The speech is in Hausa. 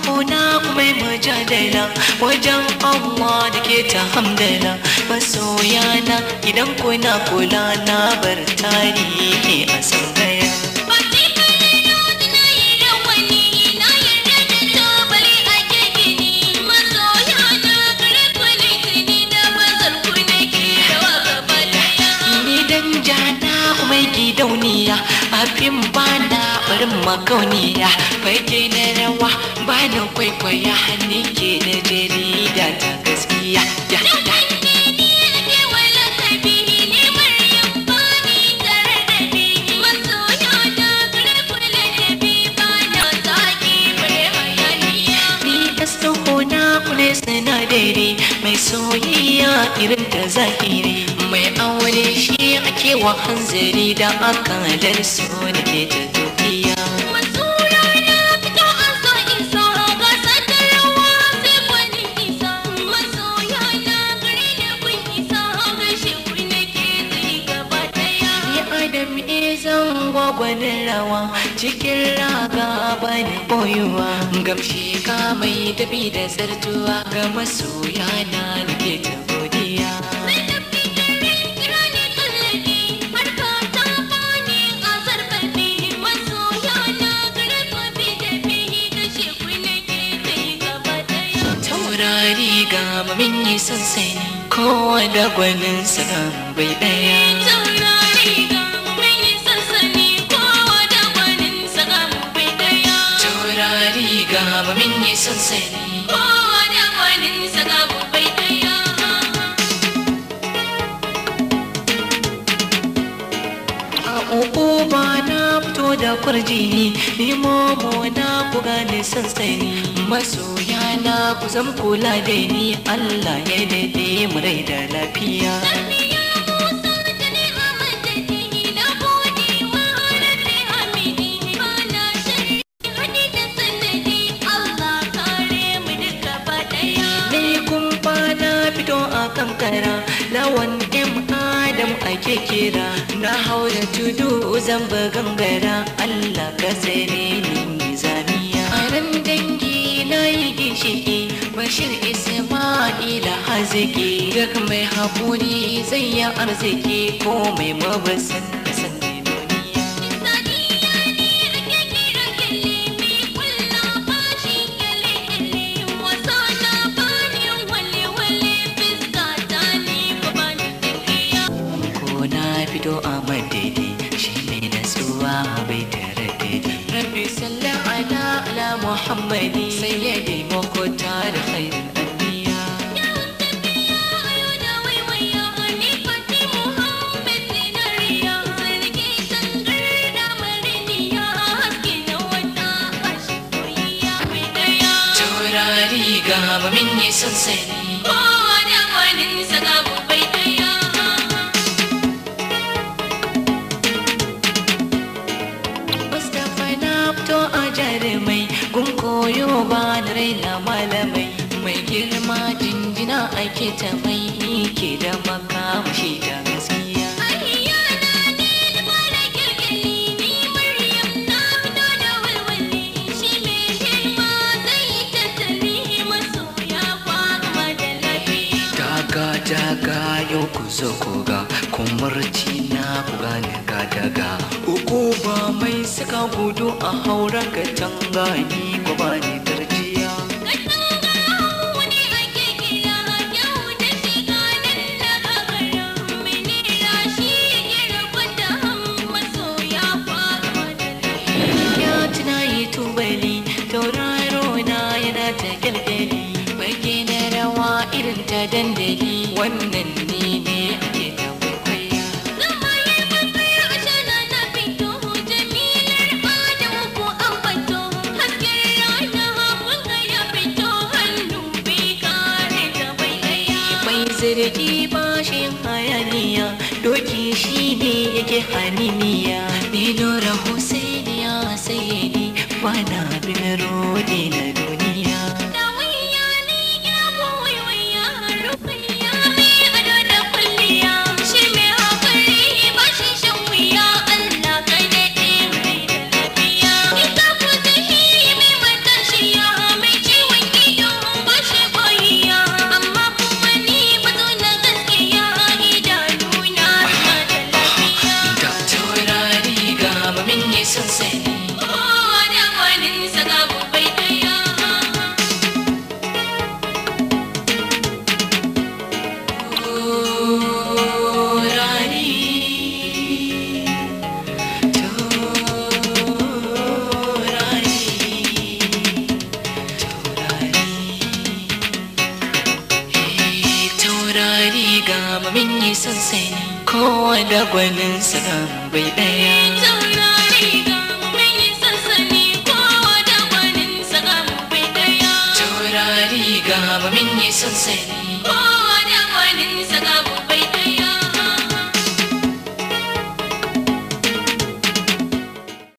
hona kuma mujadala wajen Allah da ke ta hamdala. Masoyana idan kuna kula na bar tarihi a sangaya. Gidauniya abin bana barin makauniya fage na rawa bana kwaikwaya hannu ke na jarida ta gaskiya. Sinadari mai soyayya irin ta zahiri mai aure shi ake wa hanzari da akalar so da ke ta tafiya. Gwagwanin rawa cikin raga bani boyuwa gamshi ka mai tafi da zartuwa ga masoya na nake ta godiya. Taurari ga mamin yi sansani kowa da gwaninsa ga bai daya. Gaba min yi sansani kowa da kwaninsa gaba bai daya. A uku ba na fito da kwarjini ni momo na ku gane sansani masoya na ku zam kula da ni Allah ya dade mu rai da lafiya. Kankara lawan Adam ake kira na haura tudu zamba gangara Allah ka tsere ni zamiya. A ran dangi na yi ginshiki Bashir Isma'ila haziki duk mai haƙuri zai yi arziki ko mai mabasin a madadi shi mai natsuwa bai tare da rabbi sallallahu ala muhammadi sayyidi makota da khairul anbiya. Taurari ga mamin yi sansani kowa da kwaninsa ga bai daya. Gun koyo ba da raina malamai mai girma jinjina ake ta mai ke da makamashi da gaskiya. Daga yau ku zo ku ga kumarci na ku gane ga daga uku ba mai saka gudu a haura ka tanga ni ko ba ni tarjiya. Ya tuna yi tubali tauraro na yana ta kyalkyali bage na rawa irin ta dandali wannan ne ake ta kwaikwaya. Mai zirgi bashin hayaniya doki shi ne yake haniniya ni Nura Husainiya sayyidi bana bin rodi na duniya. sansani kowa da gwanin sa bai daya taurari ga mun yi sansani kowa da gwanin sa bai daya taurari ga mun yi sansani kowa da gwanin sa